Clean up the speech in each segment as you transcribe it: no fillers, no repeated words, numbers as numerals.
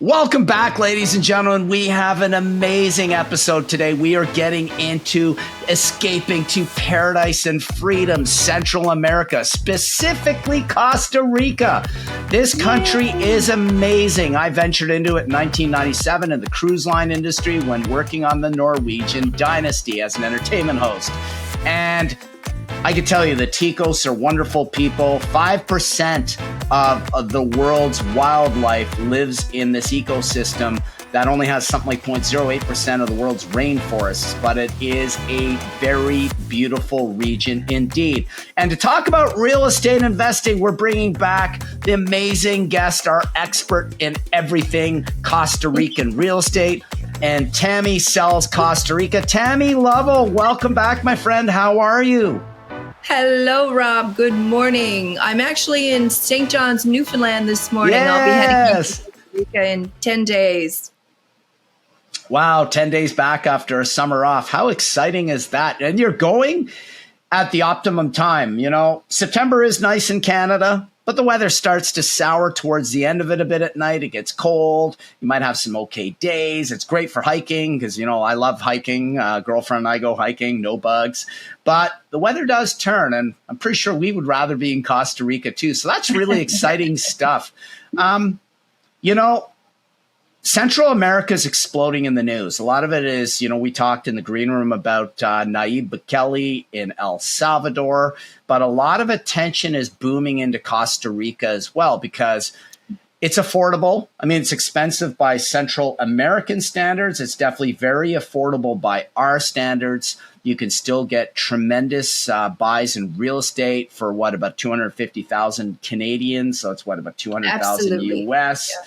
Welcome back, ladies and gentlemen. We have an amazing episode today. We are getting into escaping to paradise and freedom, Central America, specifically Costa Rica. This country is amazing. I ventured into it in 1997 in the cruise line industry when working on the Norwegian Dynasty as an entertainment host. And I can tell you the Ticos are wonderful people. 5% of the world's wildlife lives in this ecosystem that only has something like 0.08% of the world's rainforests, but it is a very beautiful region indeed. And to talk about real estate investing, we're bringing back the amazing guest, our expert in everything Costa Rican real estate, and Tammy sells Costa Rica. Tammy Lovell, welcome back, my friend. How are you? Hello, Rob. Good morning. I'm actually in St. John's, Newfoundland this morning. Yes. I'll be heading to Costa Rica in 10 days. Wow, 10 days back after a summer off. How exciting is that? And you're going at the optimum time. You know, September is nice in Canada, but the weather starts to sour towards the end of it a bit at night. It gets cold. You might have some okay days. It's great for hiking because, you know, I love hiking. Girlfriend and I go hiking, no bugs. But the weather does turn, and I'm pretty sure we would rather be in Costa Rica too. So that's really exciting stuff. You know, Central America is exploding in the news. A lot of it is, you know, we talked in the green room about Nayib Bukele in El Salvador, but a lot of attention is booming into Costa Rica as well because it's affordable. I mean, it's expensive by Central American standards. It's definitely very affordable by our standards. You can still get tremendous buys in real estate for about 250,000 Canadian. So it's about 200,000 US. Yeah.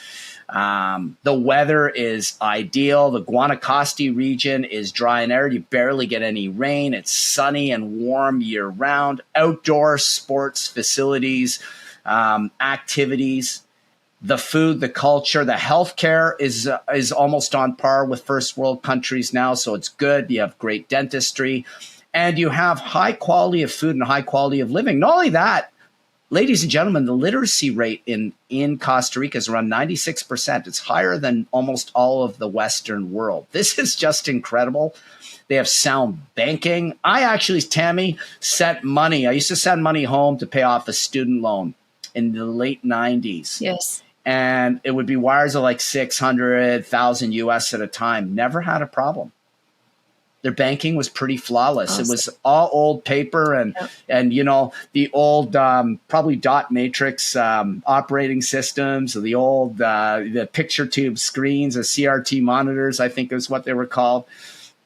The weather is ideal. The Guanacaste region is dry and arid. You barely get any rain. It's sunny and warm year round. Outdoor sports facilities, activities, the food, the culture, the healthcare is almost on par with first world countries now. So it's good. You have great dentistry and you have high quality of food and high quality of living. Not only that, ladies and gentlemen, the literacy rate in Costa Rica is around 96%. It's higher than almost all of the Western world. This is just incredible. They have sound banking. I actually, Tammy, sent money. I used to send money home to pay off a student loan in the late 90s. Yes. And it would be wires of like 600,000 US at a time. Never had a problem. Their banking was pretty flawless. Awesome. It was all old paper and you know, the old probably dot matrix operating systems, or the old the picture tube screens, or CRT monitors, I think is what they were called.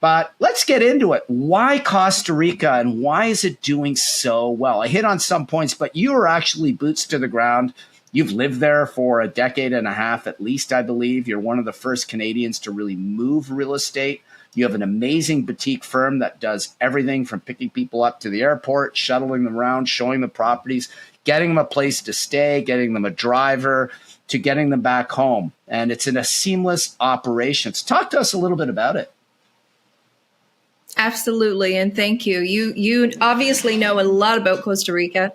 But let's get into it. Why Costa Rica and why is it doing so well? I hit on some points, but you are actually boots to the ground. You've lived there for a decade and a half at least, I believe. You're one of the first Canadians to really move real estate. You have an amazing boutique firm that does everything from picking people up to the airport, shuttling them around, showing the properties, getting them a place to stay, getting them a driver, to getting them back home. And it's in a seamless operation. So talk to us a little bit about it. Absolutely. And thank you. You obviously know a lot about Costa Rica.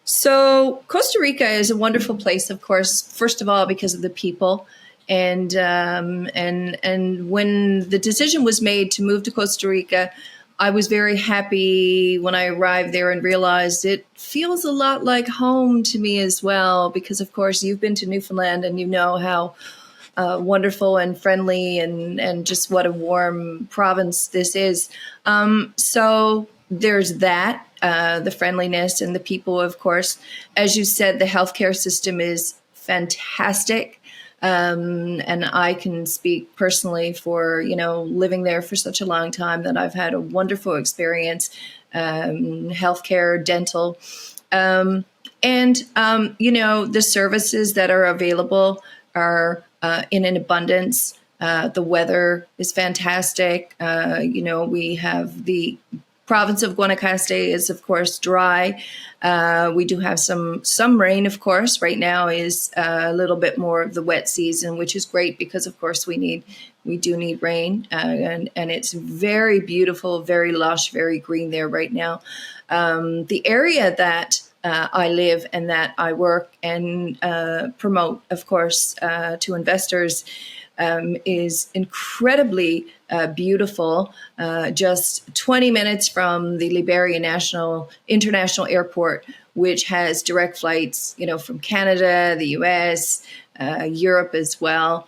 So Costa Rica is a wonderful place, of course, first of all, because of the people. And when the decision was made to move to Costa Rica, I was very happy when I arrived there and realized it feels a lot like home to me as well, because of course you've been to Newfoundland and you know how wonderful and friendly and just what a warm province this is. So there's that, the friendliness and the people, of course. As you said, the healthcare system is fantastic. And I can speak personally for, you know, living there for such a long time that I've had a wonderful experience, healthcare, dental, you know, the services that are available are in an abundance. The weather is fantastic. You know, we have the province of Guanacaste is, of course, dry. We do have some rain, of course. Right now is a little bit more of the wet season, which is great because, of course, we do need rain. And it's very beautiful, very lush, very green there right now. The area that I live and that I work and promote, of course, to investors, is incredibly beautiful. Just 20 minutes from the Liberia International Airport, which has direct flights, from Canada, the US, Europe as well.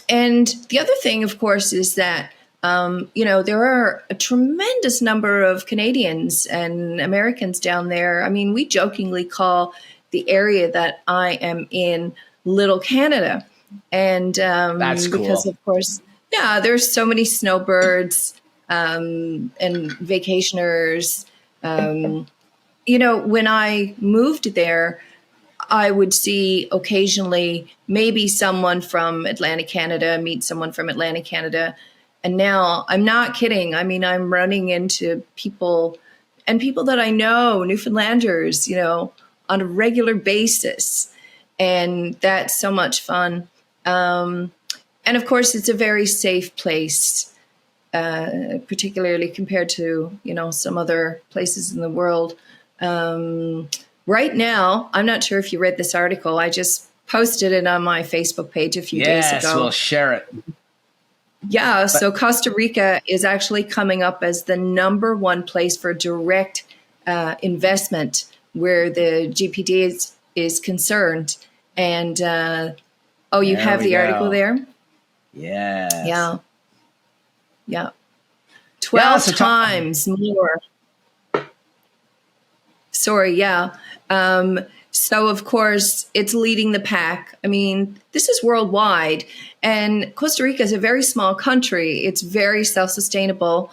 And the other thing, of course, is that there are a tremendous number of Canadians and Americans down there. I mean, we jokingly call the area that I am in Little Canada. And That's cool. Because, of course, there's so many snowbirds and vacationers. When I moved there, I would see occasionally maybe someone from Atlantic Canada, meet someone from Atlantic Canada. And now I'm not kidding. I mean, I'm running into people that I know, Newfoundlanders, on a regular basis. And that's so much fun. And of course, it's a very safe place, particularly compared to, some other places in the world. Right now, I'm not sure if you read this article. I just posted it on my Facebook page a few days ago. Yes, we'll share it. Yeah, so Costa Rica is actually coming up as the number one place for direct investment where the GPD is concerned. And, you have the article there? Yes. Yeah. 12 times more. Sorry, yeah. So, of course, it's leading the pack. I mean, this is worldwide. And Costa Rica is a very small country. It's very self-sustainable.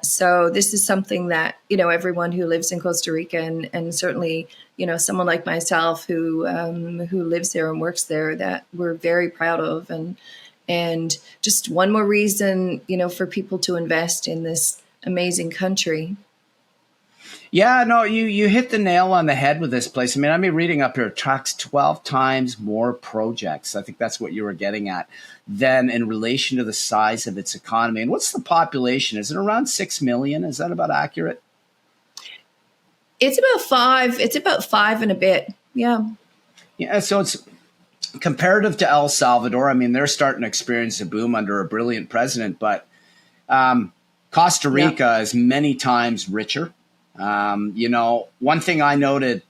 So this is something that, everyone who lives in Costa Rica and certainly, someone like myself who lives there and works there, that we're very proud of. And just one more reason, for people to invest in this amazing country. Yeah, no, you hit the nail on the head with this place. I mean, I've been reading up here, it attracts 12 times more projects. I think that's what you were getting at, than in relation to the size of its economy. And what's the population? Is it around 6 million? Is that about accurate? It's about 5. It's about 5 and a bit. Yeah. Yeah, so it's comparative to El Salvador. I mean, they're starting to experience a boom under a brilliant president, but Costa Rica is many times richer. One thing I noted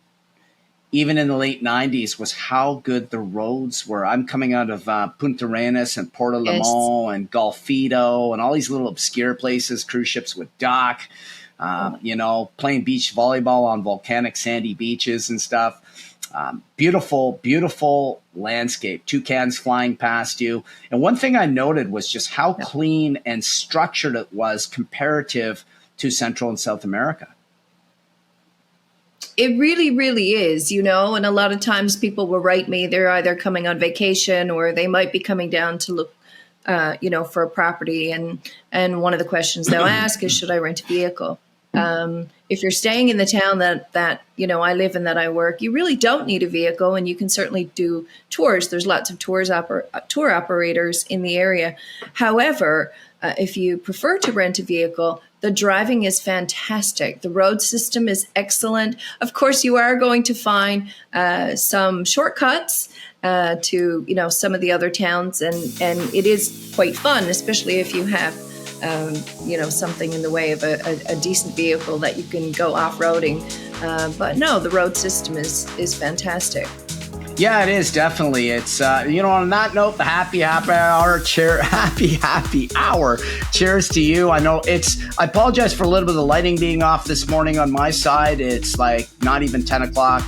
even in the late 90s was how good the roads were. I'm coming out of Punta Arenas and Porto Limón and Golfito and all these little obscure places, cruise ships with dock, playing beach volleyball on volcanic sandy beaches and stuff. Beautiful, beautiful landscape, toucans flying past you. And one thing I noted was just how clean and structured it was comparative to Central and South America. It really, really is, and a lot of times people will write me, they're either coming on vacation or they might be coming down to look, for a property. And one of the questions they'll ask is, should I rent a vehicle? If you're staying in the town that I live in, that I work, you really don't need a vehicle, and you can certainly do tours. There's lots of tour operators in the area. However, if you prefer to rent a vehicle, the driving is fantastic. The road system is excellent. Of course, you are going to find some shortcuts to some of the other towns, and it is quite fun, especially if you have something in the way of a decent vehicle that you can go off-roading. But no, the road system is fantastic. Yeah, it is, definitely. It's, on that note, the happy hour. Cheers to you. I I apologize for a little bit of the lighting being off this morning on my side. It's like not even 10 o'clock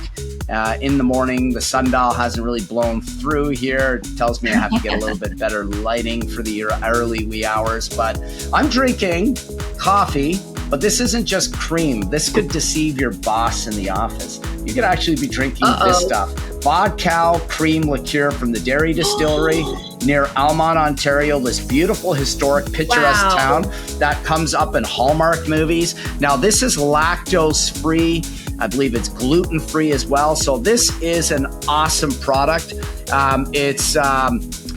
in the morning. The sundial hasn't really blown through here. It tells me I have to get a little bit better lighting for the early wee hours. But I'm drinking coffee, but this isn't just cream. This could deceive your boss in the office. You could actually be drinking this stuff. Vodka cream liqueur from the Dairy Distillery near Almont, Ontario, this beautiful, historic, picturesque town that comes up in Hallmark movies. Now, this is lactose-free. I believe it's gluten-free as well. So this is an awesome product. It's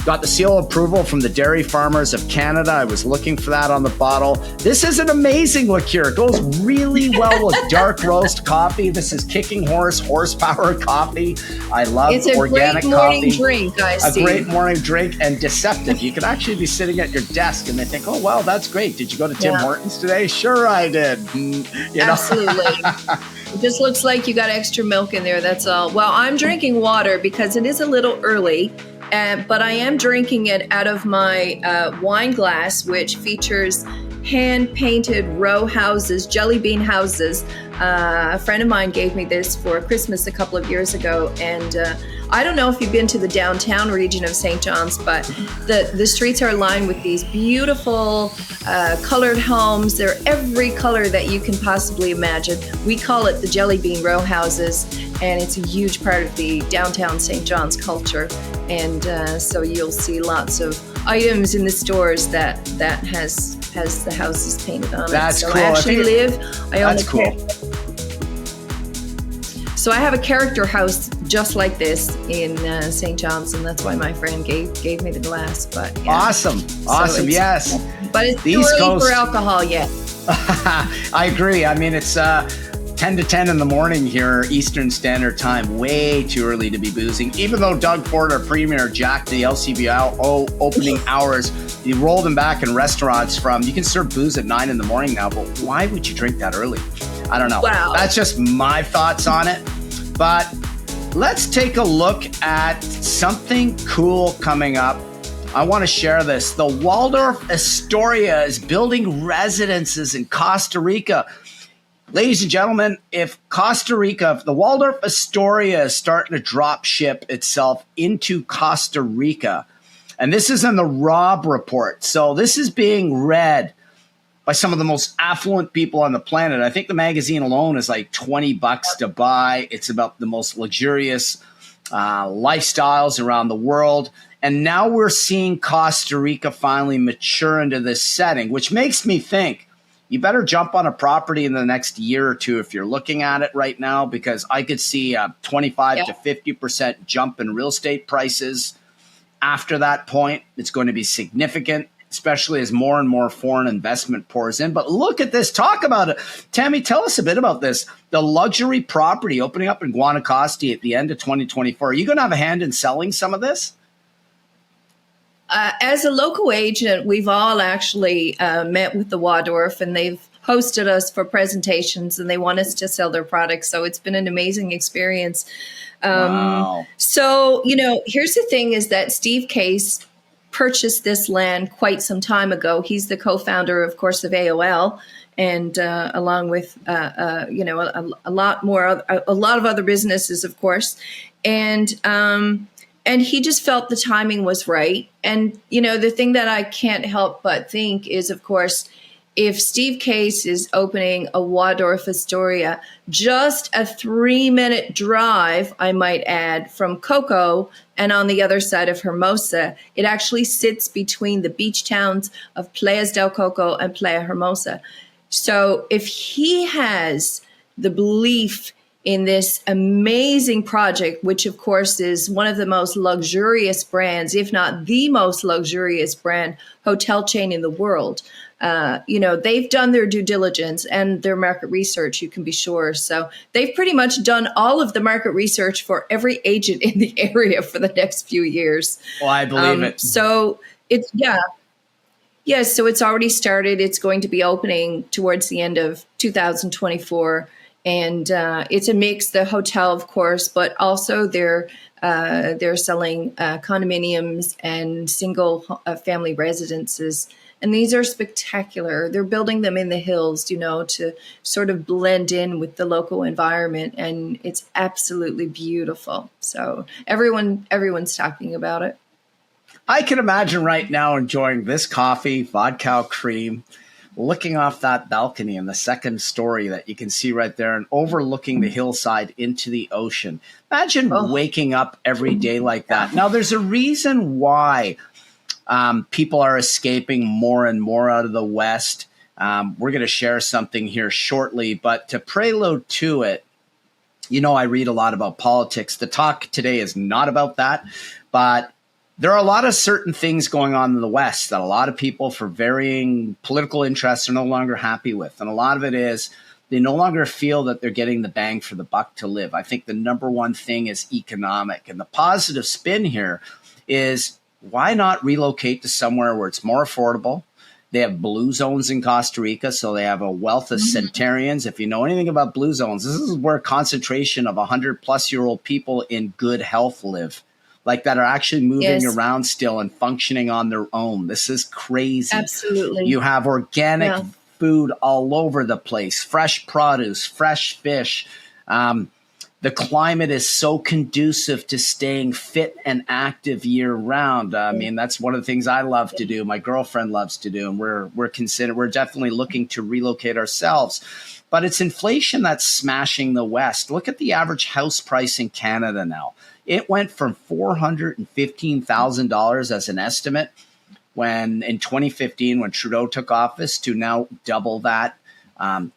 Got the seal of approval from the Dairy Farmers of Canada. I was looking for that on the bottle. This is an amazing liqueur. It goes really well with dark roast coffee. This is Kicking Horse horsepower coffee. I love it's a organic great morning coffee. Drink, I see. A great morning drink and deceptive. You could actually be sitting at your desk and they think, oh, wow, that's great. Did you go to Tim Hortons today? Sure, I did. Absolutely. It just looks like you got extra milk in there. That's all. Well, I'm drinking water because it is a little early. But I am drinking it out of my wine glass, which features hand-painted row houses, jelly bean houses. A friend of mine gave me this for Christmas a couple of years ago, and I don't know if you've been to the downtown region of St. John's, but the streets are lined with these beautiful colored homes. They're every color that you can possibly imagine. We call it the jelly bean row houses, and it's a huge part of the downtown St. John's culture. And so you'll see lots of items in the stores that has the houses painted on That's it. So cool. I actually I own that's cool. So I have a character house just like this in St. John's, and that's why my friend gave me the glass. But yeah. Awesome. Yes. But it's too early for alcohol yet. I agree. I mean, it's 10 to 10 in the morning here, Eastern Standard Time. Way too early to be boozing. Even though Doug Ford, our premier, jacked the LCBO opening hours, he rolled them back in restaurants from, you can serve booze at 9 in the morning now, but why would you drink that early? I don't know. Wow. That's just my thoughts on it. But let's take a look at something cool coming up. I want to share this. The Waldorf Astoria is building residences in Costa Rica. Ladies and gentlemen, if the Waldorf Astoria is starting to drop ship itself into Costa Rica, and this is in the Robb Report, so this is being read by some of the most affluent people on the planet. I think the magazine alone is like $20 to buy. It's about the most luxurious lifestyles around the world. And now we're seeing Costa Rica finally mature into this setting, which makes me think, you better jump on a property in the next year or two if you're looking at it right now, because I could see a 25 to 50% jump in real estate prices. After that point, it's going to be significant, especially as more and more foreign investment pours in. But look at this. Talk about it. Tammy, tell us a bit about this. The luxury property opening up in Guanacaste at the end of 2024. Are you going to have a hand in selling some of this? As a local agent, we've all actually met with the Waldorf, and they've hosted us for presentations, and they want us to sell their products. So it's been an amazing experience. Wow. So, here's the thing is that Steve Case purchased this land quite some time ago. He's the co-founder, of course, of AOL, and along with, a lot of other businesses, of course. And he just felt the timing was right. And, the thing that I can't help but think is, of course, if Steve Case is opening a Waldorf Astoria, just a 3-minute drive, I might add, from Coco and on the other side of Hermosa, it actually sits between the beach towns of Playas del Coco and Playa Hermosa. So if he has the belief in this amazing project, which of course is one of the most luxurious brands, if not the most luxurious brand hotel chain in the world. They've done their due diligence and their market research, you can be sure. So they've pretty much done all of the market research for every agent in the area for the next few years. Well, I believe it. So it's, Yes, so it's already started. It's going to be opening towards the end of 2024. And it's a mix, the hotel, of course, but also they're selling condominiums and single family residences. And these are spectacular. They're building them in the hills, to sort of blend in with the local environment. And it's absolutely beautiful. So everyone's talking about it. I can imagine right now enjoying this coffee, vodka cream, looking off that balcony in the second story that you can see right there and overlooking the hillside into the ocean. Imagine waking up every day like that. Now, there's a reason why people are escaping more and more out of the West. We're going to share something here shortly, but to prelude to it, I read a lot about politics. The talk today is not about that, but there are a lot of certain things going on in the West that a lot of people for varying political interests are no longer happy with. And a lot of it is they no longer feel that they're getting the bang for the buck to live. I think the number one thing is economic. And the positive spin here is why not relocate to somewhere where it's more affordable? They have blue zones in Costa Rica, so they have a wealth of centenarians. If you know anything about blue zones, this is where a concentration of 100-plus-year-old people in good health live, like that are actually moving around still and functioning on their own. This is crazy. Absolutely. You have organic food all over the place, fresh produce, fresh fish. The climate is so conducive to staying fit and active year round. I mean, that's one of the things I love to do. My girlfriend loves to do, and we're definitely looking to relocate ourselves. But it's inflation that's smashing the West. Look at the average house price in Canada now. It went from $415,000 as an estimate when in 2015, when Trudeau took office, to now double that.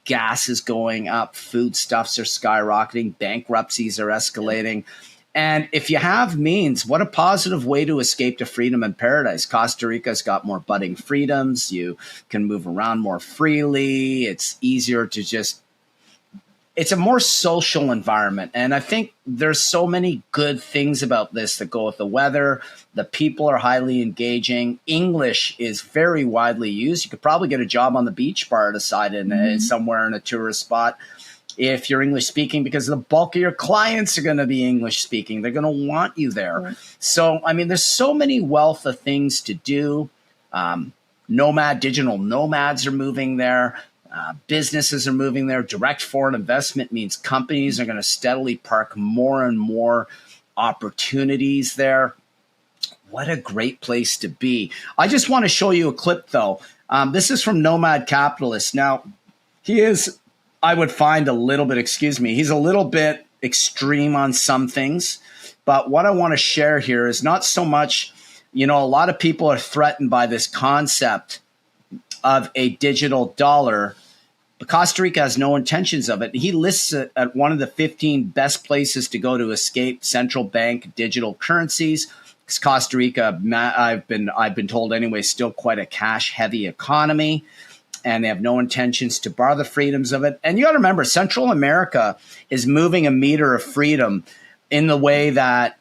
Gas is going up, foodstuffs are skyrocketing, bankruptcies are escalating. And if you have means, what a positive way to escape to freedom and paradise. Costa Rica's got more budding freedoms. You can move around more freely. It's easier to just, it's a more social environment. And I think there's so many good things about this that go with the weather. The people are highly engaging. English is very widely used. You could probably get a job on the beach bar aside in somewhere in a tourist spot if you're English speaking, because the bulk of your clients are going to be English speaking. They're going to want you there. Right. So, I mean, there's so many wealth of things to do. Digital nomads are moving there. Businesses are moving there. Direct foreign investment means companies are going to steadily park more and more opportunities there. What a great place to be. I just want to show you a clip, though. This is from Nomad Capitalist. Now, he is, I would find he's a little bit extreme on some things. But what I want to share here is not so much, a lot of people are threatened by this concept of a digital dollar. But Costa Rica has no intentions of it. He lists it at one of the 15 best places to go to escape central bank digital currencies. Because Costa Rica, I've been told anyway, still quite a cash-heavy economy, and they have no intentions to bar the freedoms of it. And you got to remember, Central America is moving a meter of freedom in the way that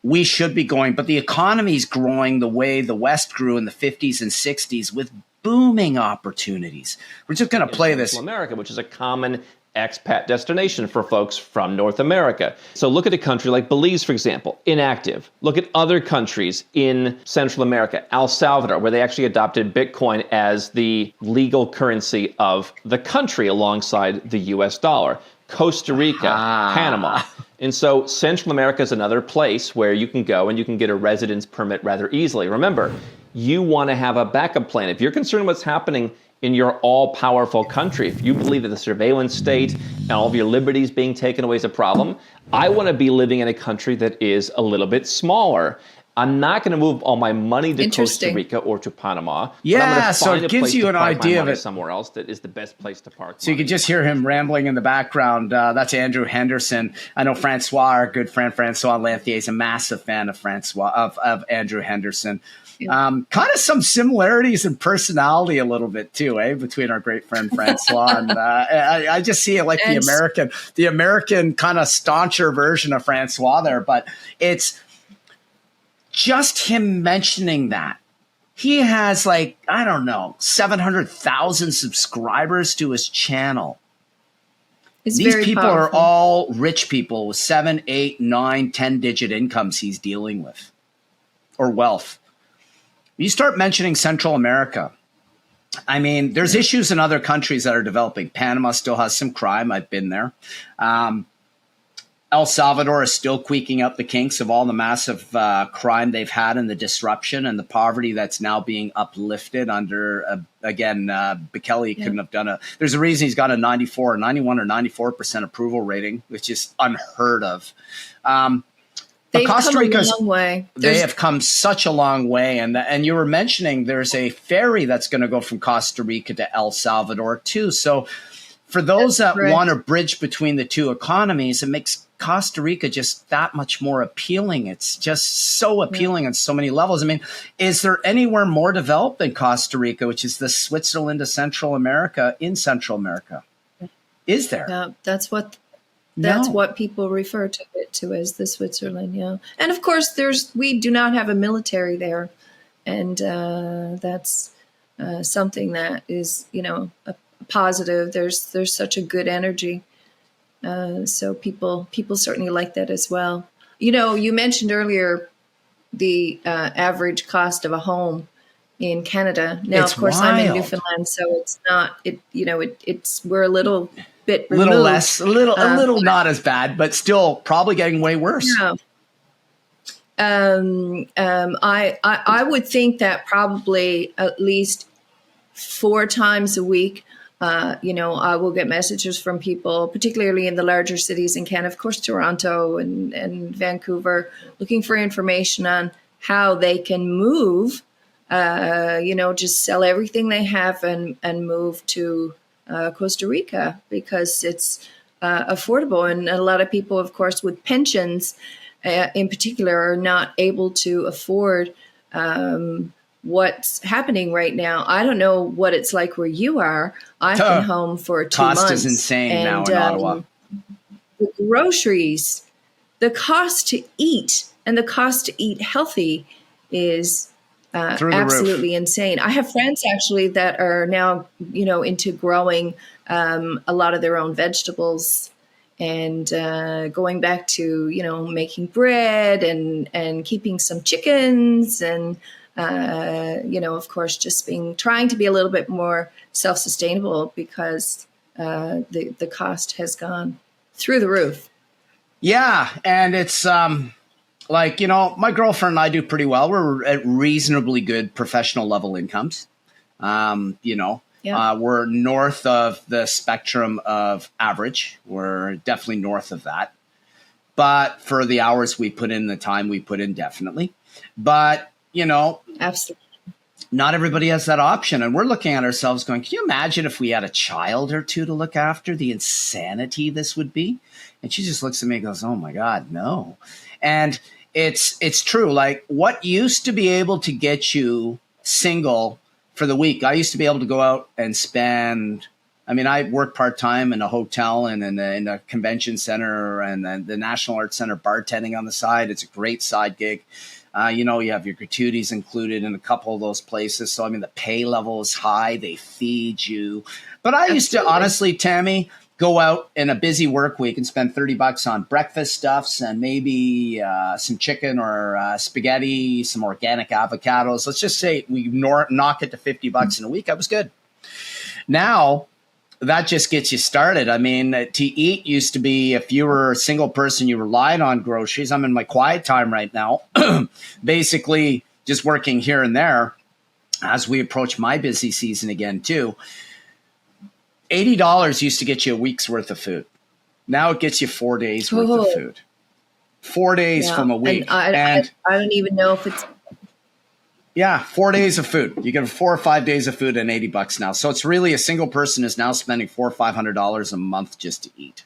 we should be going. But the economy is growing the way the West grew in the 50s and 60s with booming opportunities. We're just going to play this. Central America, which is a common expat destination for folks from North America. So look at a country like Belize, for example, inactive. Look at other countries in Central America, El Salvador, where they actually adopted Bitcoin as the legal currency of the country alongside the US dollar. Costa Rica, Panama. And so Central America is another place where you can go and you can get a residence permit rather easily. Remember, you want to have a backup plan. If you're concerned what's happening in your all-powerful country, if you believe that the surveillance state and all of your liberties being taken away is a problem, I want to be living in a country that is a little bit smaller. I'm not going to move all my money to Costa Rica or to Panama. Yeah, so it gives you an idea of it. Somewhere else that is the best place to park. So you can just hear him rambling in the background. That's Andrew Henderson. I know Francois, our good friend Francois Lanthier, is a massive fan of Andrew Henderson. Yeah. Kind of some similarities in personality a little bit too, between our great friend Francois and I just see it like the American kind of stauncher version of Francois there, but it's just him mentioning that. He has 700,000 subscribers to his channel. These people are all rich people with 7, 8, 9, 10-digit incomes he's dealing with, or wealth. You start mentioning Central America. I mean, there's issues in other countries that are developing. Panama still has some crime. I've been there. El Salvador is still quaking up the kinks of all the massive crime they've had and the disruption and the poverty that's now being uplifted under, Bukele couldn't have done there's a reason he's got a 91 or 94% approval rating, which is unheard of. They've come a long way. They have come such a long way. And you were mentioning there's a ferry that's going to go from Costa Rica to El Salvador too. So for those that want to bridge between the two economies, it makes Costa Rica just that much more appealing. It's just so appealing on so many levels. I mean, is there anywhere more developed than Costa Rica, which is the Switzerland of Central America, in Central America? Is there? Yeah, that's what No. people refer to it to as the Switzerland. Yeah, and of course, we do not have a military there, and that's something that is a positive. There's such a good energy, so people certainly like that as well. You mentioned earlier the average cost of a home in Canada. Now, It's of course, I'm in wild. Newfoundland, so it's not it's we're a little bit A little removed. less, a little not as bad, but still probably getting way worse. Yeah. I would think that probably at least 4 times a week, I will get messages from people, particularly in the larger cities in Canada, of course, Toronto and Vancouver, looking for information on how they can move, just sell everything they have and move to Costa Rica because it's affordable. And a lot of people, of course, with pensions in particular, are not able to afford what's happening right now. I don't know what it's like where you are. I've been home for 2 months. Cost is insane now in Ottawa. The groceries, the cost to eat and the cost to eat healthy is Through the absolutely roof. insane. I have friends actually that are now, into growing a lot of their own vegetables and going back to, making bread and keeping some chickens and, of course, just trying to be a little bit more self-sustainable because the cost has gone through the roof. Yeah, and it's my girlfriend and I do pretty well. We're at reasonably good professional level incomes. We're north of the spectrum of average. We're definitely north of that. But for the hours we put in, the time we put in, definitely. But, Absolutely. not everybody has that option. And we're looking at ourselves going, can you imagine if we had a child or two to look after, the insanity this would be? And she just looks at me and goes, oh my God, no. And it's true. Like what used to be able to get you single for the week, I used to be able to go out and spend, I work part-time in a hotel and in a convention center and then the National Arts Center bartending on the side. It's a great side gig. You have your gratuities included in a couple of those places. So, the pay level is high. They feed you. But I used to honestly, Tammy, go out in a busy work week and spend $30 on breakfast stuffs and maybe some chicken or spaghetti, some organic avocados. Let's just say we knock it to $50 in a week. I was good. Now, that just gets you started. To eat used to be, if you were a single person, you relied on groceries. I'm in my quiet time right now, basically just working here and there as we approach my busy season again too. $80 used to get you a week's worth of food. Now it gets you 4 days worth of food. 4 days from a week. And I don't even know if it's... Yeah, 4 days of food. You get 4 or 5 days of food and $80 now. So it's really a single person is now spending $400 or $500 a month just to eat.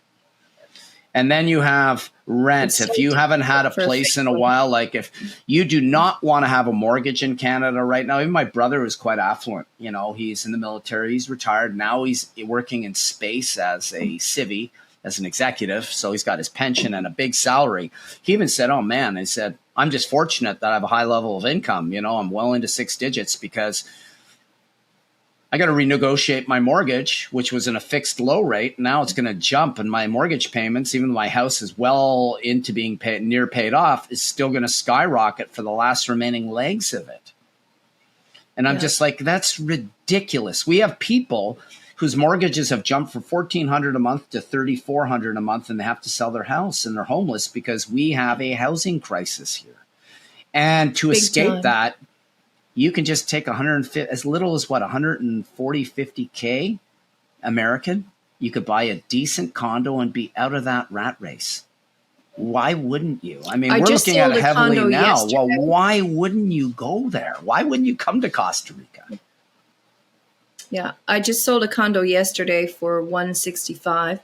And then you have rent. If you haven't had a place in a while, like if you do not want to have a mortgage in Canada right now, even my brother is quite affluent. He's in the military. He's retired. Now he's working in space as a civvy, as an executive. So he's got his pension and a big salary. He even said, oh man, he said, I'm just fortunate that I have a high level of income. I'm well into 6 digits because I got to renegotiate my mortgage, which was in a fixed low rate. Now it's going to jump, and my mortgage payments, even though my house is well into being paid off, is still going to skyrocket for the last remaining legs of it. And I'm just like, that's ridiculous. We have people whose mortgages have jumped from $1,400 a month to $3,400 a month, and they have to sell their house and they're homeless because we have a housing crisis here. And to escape that, you can just take 150, as little as 140, 50K American. You could buy a decent condo and be out of that rat race. Why wouldn't you? We're looking at it heavily now. Yesterday. Well, why wouldn't you go there? Why wouldn't you come to Costa Rica? Yeah, I just sold a condo yesterday for $165.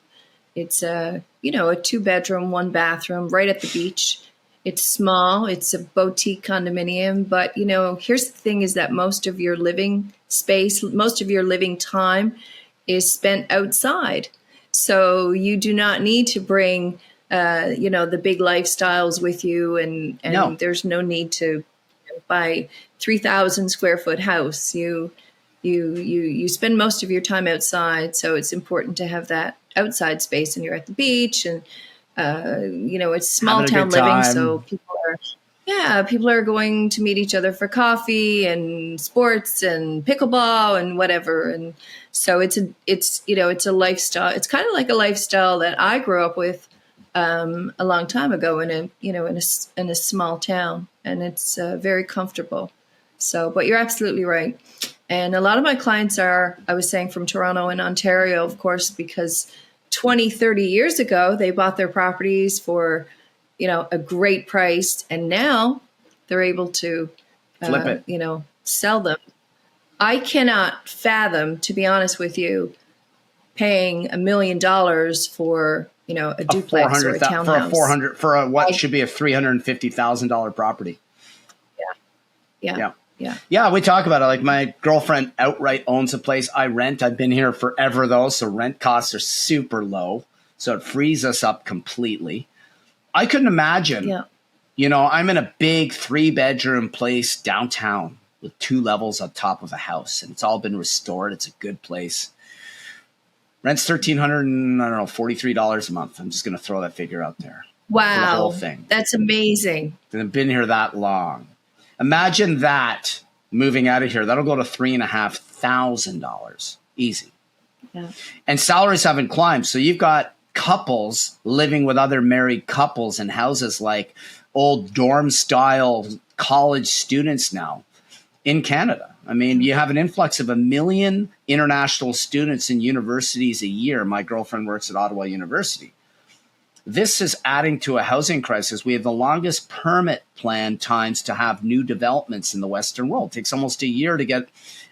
It's a 2-bedroom, 1 bathroom right at the beach. It's small. It's a boutique condominium. But, here's the thing is that most of your living space, most of your living time is spent outside. So you do not need to bring, the big lifestyles with you. And No. there's no need to buy 3,000 square foot house. You spend most of your time outside. So it's important to have that outside space, and you're at the beach, and it's small Having a town good living, time. so people are going to meet each other for coffee and sports and pickleball and whatever. And so it's a lifestyle. It's kind of like a lifestyle that I grew up with a long time ago in a small town, and it's very comfortable. So, but you're absolutely right. And a lot of my clients are, I was saying, from Toronto and Ontario, of course, because 20, 30 years ago, they bought their properties for, a great price. And now they're able to Flip it. Sell them. I cannot fathom, to be honest with you, paying $1 million for, a duplex or a townhouse. For what should be a $350,000 property. Yeah. Yeah, we talk about it. Like, my girlfriend outright owns a place. I rent. I've been here forever, though, so rent costs are super low. So it frees us up completely. I couldn't imagine. Yeah. I'm in a big 3-bedroom place downtown with 2 levels on top of a house, and it's all been restored. It's a good place. Rent's $1,343 a month. I'm just going to throw that figure out there. Wow. For the whole thing. That's amazing. And I've been here that long. Imagine that moving out of here. That'll go to $3,500 easy. Yeah. And salaries haven't climbed. So you've got couples living with other married couples in houses like old dorm style college students now in Canada. I mean, you have an influx of 1 million international students in universities a year. My girlfriend works at Ottawa University. This is adding to a housing crisis. We have the longest permit plan times to have new developments in the Western world. It takes almost a year to get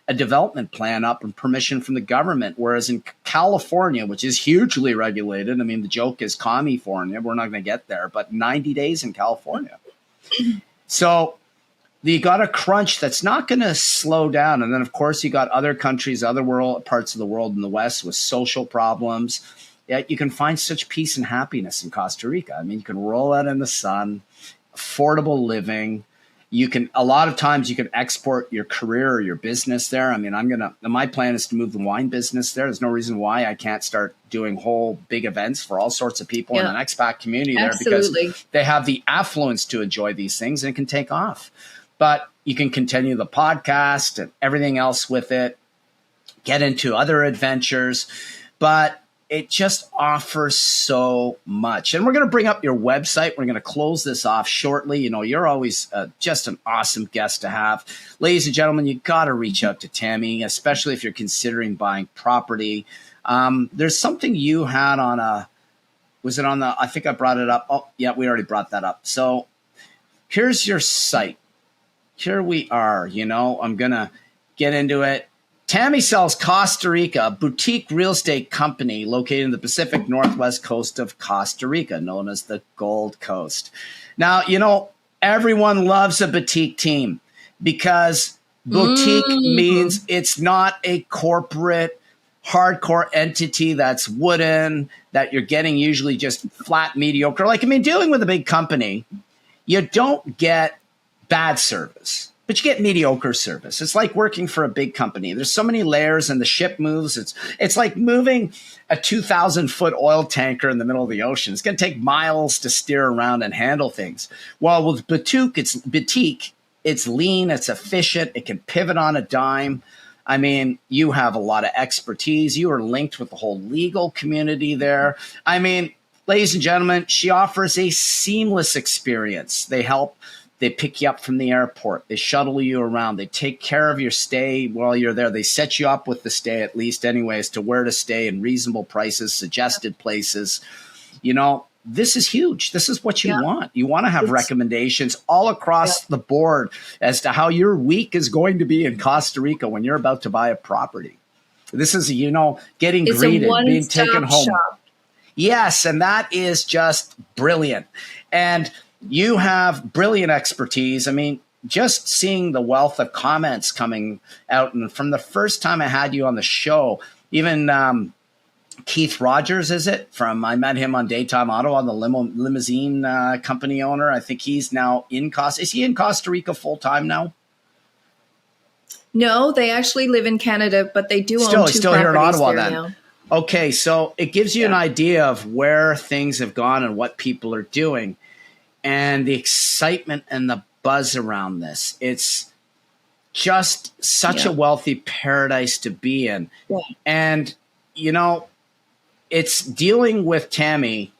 a development plan up and permission from the government. Whereas in California, which is hugely regulated, I mean, the joke is California. We're not going to get there, but 90 days in California. So you got a crunch that's not going to slow down. And then, of course, you got other countries, other parts of the world in the West with social problems. Yet you can find such peace and happiness in Costa Rica. I mean, you can roll out in the sun, affordable living. A lot of times you can export your career or your business there. I mean, my plan is to move the wine business there. There's no reason why I can't start doing whole big events for all sorts of people in an expat community there, because they have the affluence to enjoy these things and it can take off. But you can continue the podcast and everything else with it, get into other adventures, but it just offers so much. And we're going to bring up your website. We're going to close this off shortly. You're always just an awesome guest to have. Ladies and gentlemen, you got to reach out to Tammy, especially if you're considering buying property. There's something you had on I think I brought it up. Oh, yeah, we already brought that up. So here's your site. Here we are. I'm going to get into it. Tammy sells Costa Rica, a boutique real estate company located in the Pacific Northwest coast of Costa Rica, known as the Gold Coast. Now, everyone loves a boutique team because boutique means it's not a corporate hardcore entity that's wooden, that you're getting usually just flat mediocre. Dealing with a big company, you don't get bad service, but you get mediocre service. It's like working for a big company. There's so many layers and the ship moves. It's like moving a 2,000-foot oil tanker in the middle of the ocean. It's going to take miles to steer around and handle things. Well, with boutique, it's lean, it's efficient, it can pivot on a dime. I mean, you have a lot of expertise. You are linked with the whole legal community there. I mean, ladies and gentlemen, she offers a seamless experience. They pick you up from the airport. They shuttle you around. They take care of your stay while you're there. They set you up with the stay, at least anyways, to where to stay and reasonable prices, suggested places. This is huge. This is what you want. You want to have recommendations all across the board as to how your week is going to be in Costa Rica when you're about to buy a property. This is, getting greeted, being taken home. Shop. Yes, and that is just brilliant. And you have brilliant expertise. I mean, just seeing the wealth of comments coming out, and from the first time I had you on the show, even Keith Rogers, is it? I met him on Daytime Auto, on the limousine company owner. I think he's now is he in Costa Rica full time now? No, they actually live in Canada, but they do own two still here in properties Ottawa there then. now. Okay, so it gives you an idea of where things have gone and what people are doing, and the excitement and the buzz around this. It's just such a wealthy paradise to be in. Yeah. And, you know, it's dealing with Tammy.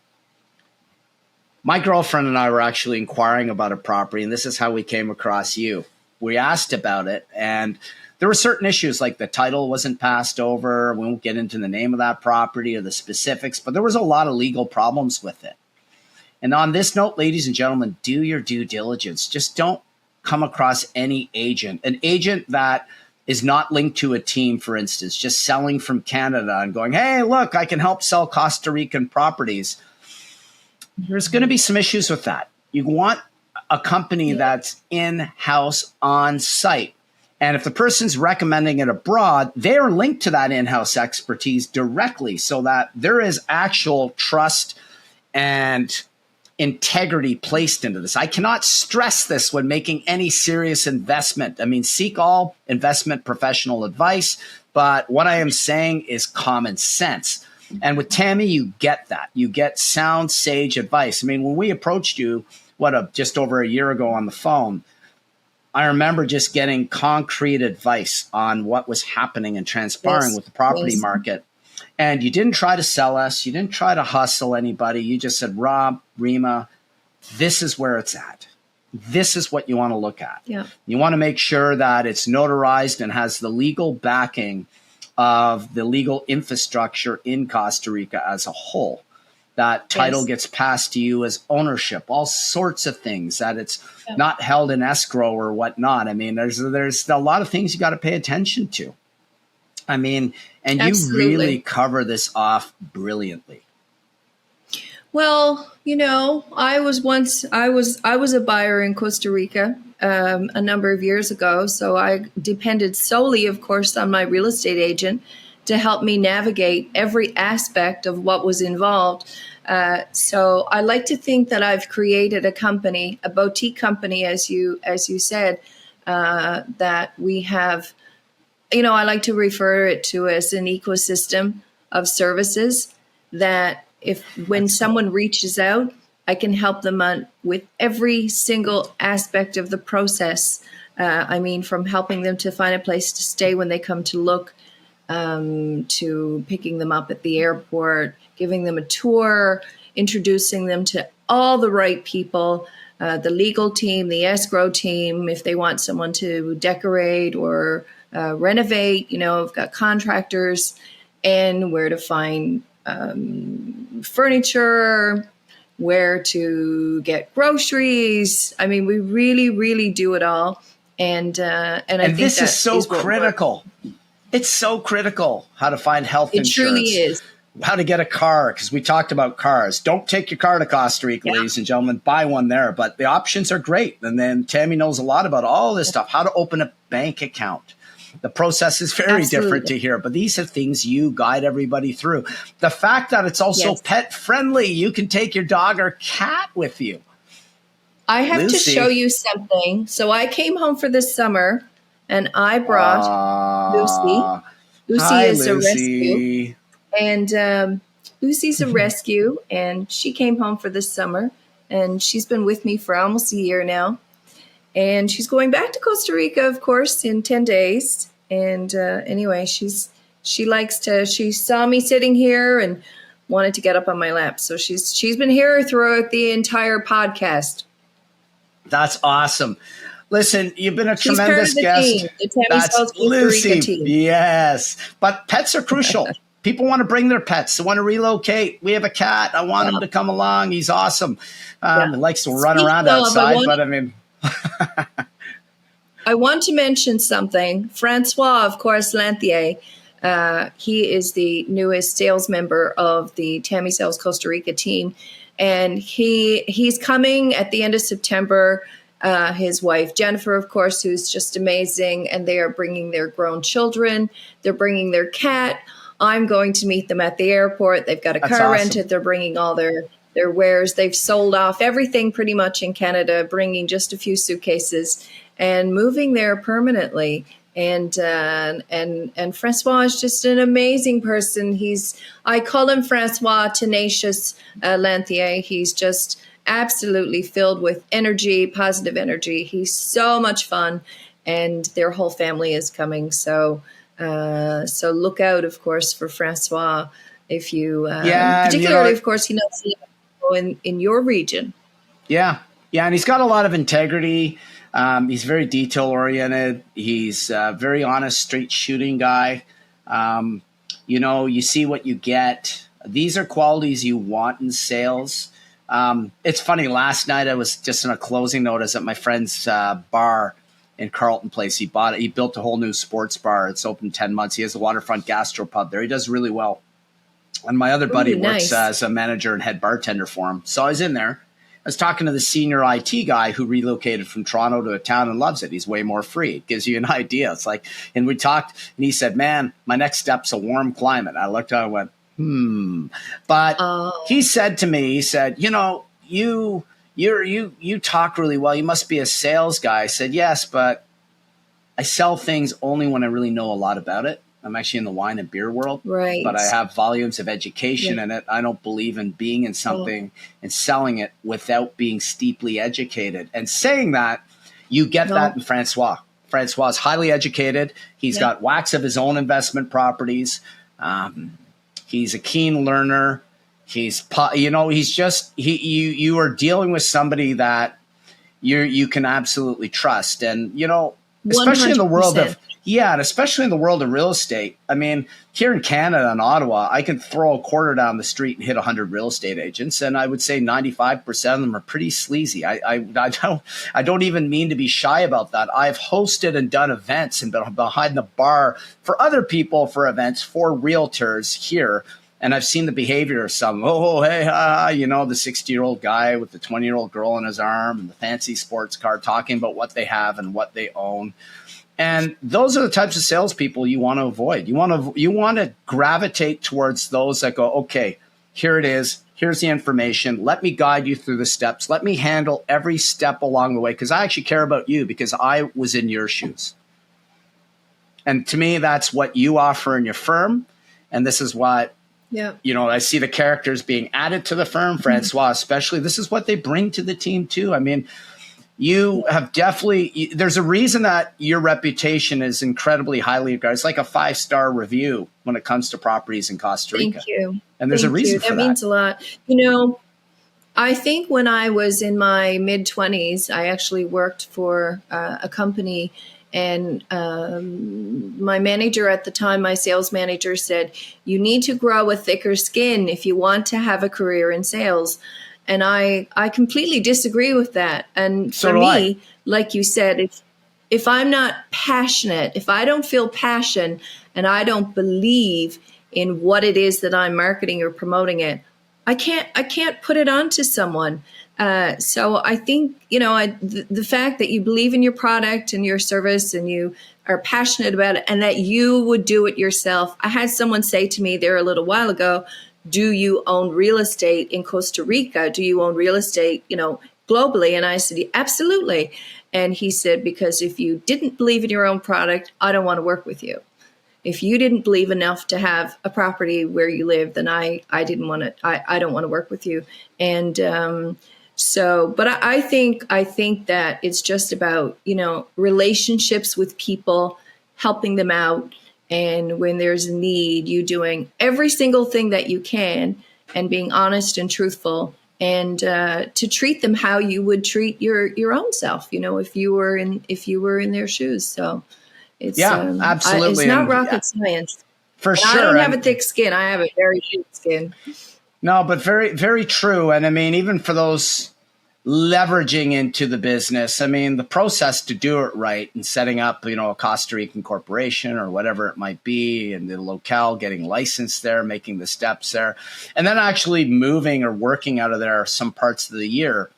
My girlfriend and I were actually inquiring about a property, and this is how we came across you. We asked about it, and there were certain issues like the title wasn't passed over. We won't get into the name of that property or the specifics, but there was a lot of legal problems with it. And on this note, ladies and gentlemen, do your due diligence. Just don't come across any agent, an agent that is not linked to a team, for instance, just selling from Canada and going, hey, look, I can help sell Costa Rican properties. There's going to be some issues with that. You want a company that's in-house on site. And if the person's recommending it abroad, they are linked to that in-house expertise directly, so that there is actual trust and integrity placed into this. I cannot stress this when making any serious investment. I mean, seek all investment professional advice, but what I am saying is common sense. And with Tammy, you get that. You get sound, sage advice. I mean, when we approached you, just over a year ago on the phone, I remember just getting concrete advice on what was happening and transpiring with the property market. And you didn't try to sell us. You didn't try to hustle anybody. You just said, Rob, Rima, this is where it's at. This is what you want to look at. Yeah. You want to make sure that it's notarized and has the legal backing of the legal infrastructure in Costa Rica as a whole. That title gets passed to you as ownership, all sorts of things, that it's not held in escrow or whatnot. I mean, there's a lot of things you got to pay attention to. I mean, and Absolutely. You really cover this off brilliantly. Well, you know, I was a buyer in Costa Rica a number of years ago, so I depended solely, of course, on my real estate agent to help me navigate every aspect of what was involved. So I like to think that I've created a company, a boutique company, as you said, that we have. You know, I like to refer it to as an ecosystem of services that when someone reaches out, I can help them with every single aspect of the process. I mean, from helping them to find a place to stay when they come to look, to picking them up at the airport, giving them a tour, introducing them to all the right people, the legal team, the escrow team, if they want someone to decorate or renovate, you know, I've got contractors, and where to find furniture, where to get groceries. I mean, we really, really do it all. And I think this is so critical. It's so critical how to find health insurance. It truly is. How to get a car, because we talked about cars. Don't take your car to Costa Rica, ladies and gentlemen. Buy one there. But the options are great. And then Tammy knows a lot about all this stuff, how to open a bank account. The process is very different to here, but these are things you guide everybody through. The fact that it's also pet friendly, you can take your dog or cat with you. I have to show you something. So I came home for this summer and I brought Lucy. Lucy is a rescue. And Lucy's a rescue, and she came home for this summer, and she's been with me for almost a year now. And she's going back to Costa Rica, of course, in 10 days. And anyway, she saw me sitting here and wanted to get up on my lap. So she's been here throughout the entire podcast. That's awesome. Listen, you've been a tremendous guest. That's Lucy. Team. Yes, but pets are crucial. People want to bring their pets. They want to relocate. We have a cat. I want him to come along. He's awesome. He likes to run around outside, but I mean... I want to mention something. Francois, of course, Lanthier, He is the newest sales member of the Tammy Sales Costa Rica team, and he's coming at the end of September. His wife Jennifer, of course, who's just amazing, and they are bringing their grown children. They're bringing their cat. I'm going to meet them at the airport. They've got a car rented. They're bringing all their wares. They've sold off everything pretty much in Canada, bringing just a few suitcases and moving there permanently. And Francois is just an amazing person. I call him Francois Tenacious Lanthier. He's just absolutely filled with energy, positive energy. He's so much fun, and their whole family is coming. So look out, of course, for Francois. If you, particularly, of course, he knows in your region. Yeah, and he's got a lot of integrity. He's very detail oriented. He's a very honest, straight shooting guy. You see what you get. These are qualities you want in sales. It's funny. Last night I was just in a closing notice at my friend's bar in Carleton Place. He bought it. He built a whole new sports bar. It's open 10 months. He has a waterfront gastropub there. He does really well. And my other buddy works as a manager and head bartender for him. So I was in there. I was talking to the senior IT guy who relocated from Toronto to a town and loves it. He's way more free. It gives you an idea. It's like, and we talked, and he said, "Man, my next step's a warm climate." I looked at him and went, But he said to me, he said, you talk really well. You must be a sales guy. I said, yes, but I sell things only when I really know a lot about it. I'm actually in the wine and beer world, right? But I have volumes of education in it. I don't believe in being in something and selling it without being steeply educated. And saying that, you get that in Francois. Francois is highly educated. He's got wax of his own investment properties. He's a keen learner. You are dealing with somebody that you can absolutely trust. And, especially 100%. In the world of, and especially in the world of real estate. I mean, here in Canada and Ottawa, I can throw a quarter down the street and hit 100 real estate agents. And I would say 95% of them are pretty sleazy. I don't even mean to be shy about that. I've hosted and done events and been behind the bar for other people for events for realtors here. And I've seen the behavior of some, the 60-year-old guy with the 20-year-old girl in his arm and the fancy sports car talking about what they have and what they own. And those are the types of salespeople you want to avoid. You want to gravitate towards those that go, okay, here it is. Here's the information. Let me guide you through the steps. Let me handle every step along the way, because I actually care about you, because I was in your shoes. And to me, that's what you offer in your firm. And this is what, I see the characters being added to the firm, Francois especially. This is what they bring to the team too. I mean, you have definitely, there's a reason that your reputation is incredibly highly regarded. It's like a 5-star review when it comes to properties in Costa Rica. Thank you. And there's a reason for that. That means a lot. I think when I was in my mid-20s, I actually worked for a company, and my manager at the time, my sales manager, said, you need to grow a thicker skin if you want to have a career in sales. And I completely disagree with that. And for me, like you said, if I'm not passionate, if I don't feel passion and I don't believe in what it is that I'm marketing or promoting it, I can't put it onto someone. So I think, the fact that you believe in your product and your service and you are passionate about it and that you would do it yourself. I had someone say to me there a little while ago, do you own real estate in Costa Rica? Do you own real estate, globally? And I said, absolutely. And he said, because if you didn't believe in your own product, I don't want to work with you. If you didn't believe enough to have a property where you live, then I don't want to work with you. And but I think that it's just about, relationships with people, helping them out. And when there's a need, you doing every single thing that you can and being honest and truthful, and to treat them how you would treat your own self, if you were in their shoes. So it's absolutely. It's not rocket science. For sure. I don't have a thick skin. I have a very thin skin. No, but very, very true. And I mean, even for those, leveraging into the business. I mean, the process to do it right and setting up, a Costa Rican corporation or whatever it might be, and the locale, getting licensed there, making the steps there, and then actually moving or working out of there some parts of the year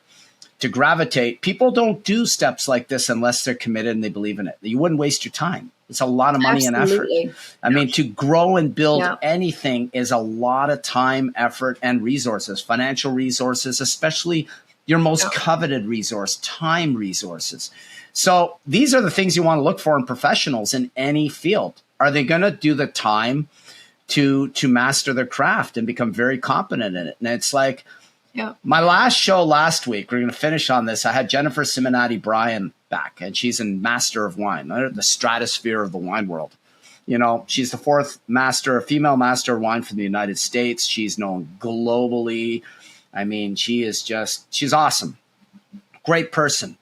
to gravitate. People don't do steps like this unless they're committed and they believe in it. You wouldn't waste your time. It's a lot of money Absolutely. and effort. I mean, to grow and build Yeah. anything is a lot of time, effort, and resources, financial resources, especially your most coveted resource, time resources. So these are the things you want to look for in professionals in any field. Are they going to do the time to master their craft and become very competent in it? And it's like, my last show last week, we're going to finish on this. I had Jennifer Simonati Bryan back, and she's a master of wine, the stratosphere of the wine world. She's the fourth female master of wine from the United States. She's known globally. I mean, she's awesome. Great person.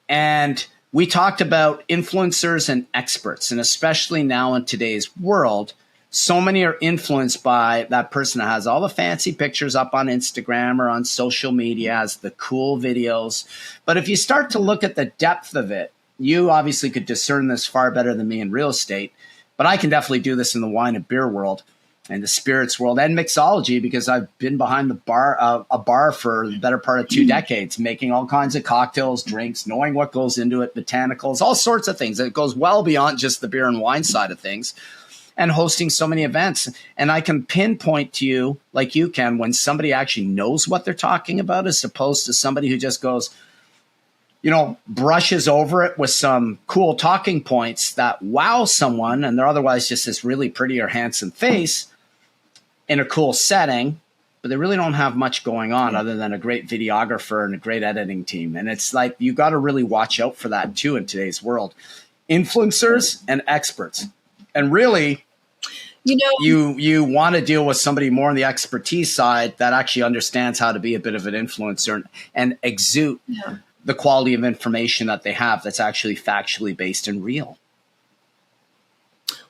And we talked about influencers and experts, and especially now in today's world, so many are influenced by that person that has all the fancy pictures up on Instagram or on social media, has the cool videos. But if you start to look at the depth of it, you obviously could discern this far better than me in real estate, but I can definitely do this in the wine and beer world and the spirits world and mixology, because I've been behind a bar for the better part of 2 decades, making all kinds of cocktails, drinks, knowing what goes into it, botanicals, all sorts of things. It goes well beyond just the beer and wine side of things. And hosting so many events. And I can pinpoint to you, like you can, when somebody actually knows what they're talking about, as opposed to somebody who just goes, brushes over it with some cool talking points that wow someone, and they're otherwise just this really pretty or handsome face in a cool setting, but they really don't have much going on other than a great videographer and a great editing team. And it's like, you got to really watch out for that too in today's world. Influencers and experts. And really, you want to deal with somebody more on the expertise side that actually understands how to be a bit of an influencer and exude the quality of information that they have that's actually factually based and real.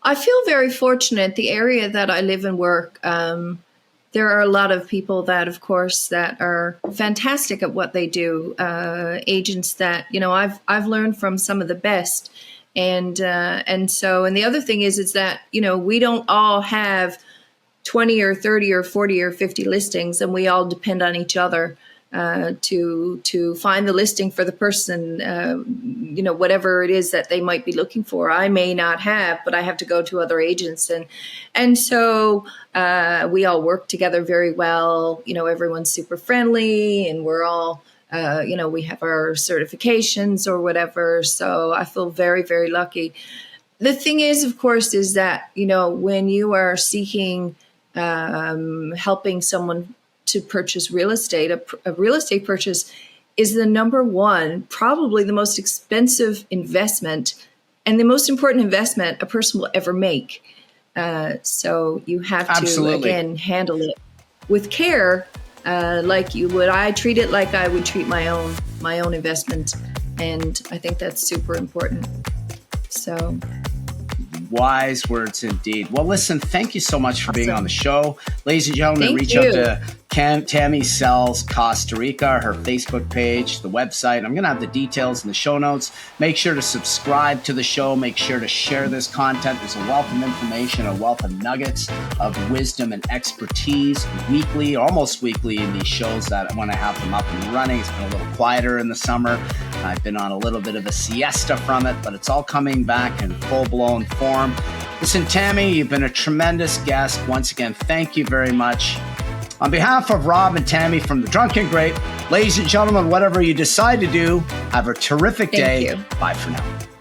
I feel very fortunate. The area that I live and work, there are a lot of people that, of course, that are fantastic at what they do. Agents that, I've learned from some of the best. And the other thing is that, we don't all have 20 or 30 or 40 or 50 listings, and we all depend on each other to find the listing for the person, whatever it is that they might be looking for. I may not have, but I have to go to other agents. And so we all work together very well. Everyone's super friendly, and we're all we have our certifications or whatever. So I feel very, very lucky. The thing is, of course, is that, when you are seeking helping someone to purchase real estate, a real estate purchase is the number one, probably the most expensive investment and the most important investment a person will ever make. So you have to, again, handle it with care. Like you would. I treat it like I would treat my own investment, and I think that's super important. So, wise words indeed. Well, listen, thank you so much for being on the show, ladies and gentlemen. Reach out to Tammy Sells Costa Rica, her Facebook page, the website. I'm going to have the details in the show notes. Make sure to subscribe to the show. Make sure to share this content. There's a wealth of information, a wealth of nuggets of wisdom and expertise weekly, almost weekly in these shows that when I have them up and running. It's been a little quieter in the summer. I've been on a little bit of a siesta from it, but it's all coming back in full-blown form. Listen, Tammy, you've been a tremendous guest. Once again, thank you very much. On behalf of Rob and Tammy from The Drunken Great, ladies and gentlemen, whatever you decide to do, have a terrific day. Thank you. Bye for now.